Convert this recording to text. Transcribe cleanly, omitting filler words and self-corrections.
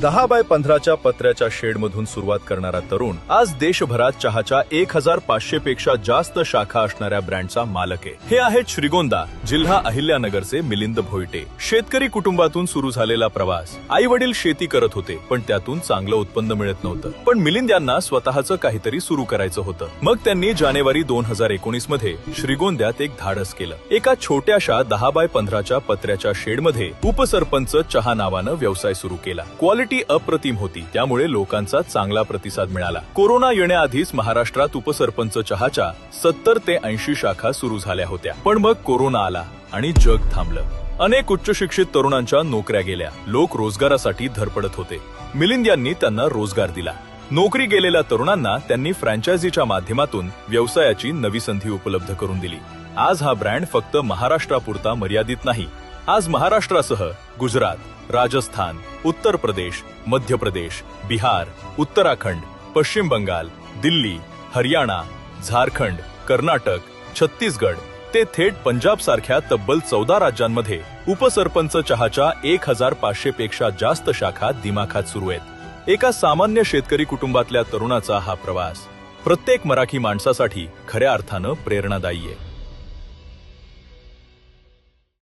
10x15च्या पत्र्याच्या शेडमधून सुरुवात करणारा तरुण आज देशभरात चहाच्या 1500 पेक्षा जास्त शाखा असणाऱ्या ब्रँडचा मालक आहे। हे आहेत श्रीगोंदा जिल्हा अहिल्यानगरचे मिलिंद भोईटे। शेतकरी कुटुंबातून सुरू झालेला प्रवास। आई वडील शेती करत होते पण त्यातून चांगलं उत्पन्न मिळत नव्हतं। पण मिलिंद यांना स्वतःचं काहीतरी सुरू करायचं होतं। मग त्यांनी जानेवारी 2019 मध्ये श्रीगोंद्यात एक धाडस केलं। एका छोट्याशा 10x15च्या पत्र्याच्या शेडमध्ये उपसरपंच चहा नावानं व्यवसाय सुरू केला। क्वालिटी अप्रतिम होती, त्यामुळे लोकांचा चांगला प्रतिसाद मिळाला। कोरोना येण्याआधीच महाराष्ट्रात उपसरपंच चहाच्या 70 ते 80 शाखा सुरू झाल्या होत्या। पण मग कोरोना आला आणि जग थांबलं। अनेक उच्च शिक्षित तरुणांच्या नोकऱ्या गेल्या। लोक रोजगारासाठी धडपडत होते। मिलिंद यांनी त्यांना रोजगार दिला। नोकरी गेलेल्या तरुणांना त्यांनी फ्रँचायझीच्या माध्यमातून व्यवसायाची नवी संधी उपलब्ध करून दिली। आज हा ब्रँड फक्त महाराष्ट्रापुरता मर्यादित नाही। आज महाराष्ट्रासह गुजरात, राजस्थान, उत्तर प्रदेश, मध्य प्रदेश, बिहार, उत्तराखंड, पश्चिम बंगाल, दिल्ली, हरियाणा, झारखंड, कर्नाटक, छत्तीसगड ते थेट पंजाब सारख्या तब्बल 14 राज्यांमध्ये उपसरपंच चहाच्या 1500 पेक्षा जास्त शाखा दिमाखात सुरू आहेत। एका सामान्य शेतकरी कुटुंबातल्या तरुणाचा हा प्रवास प्रत्येक मराठी माणसासाठी खऱ्या अर्थानं प्रेरणादायी आहे।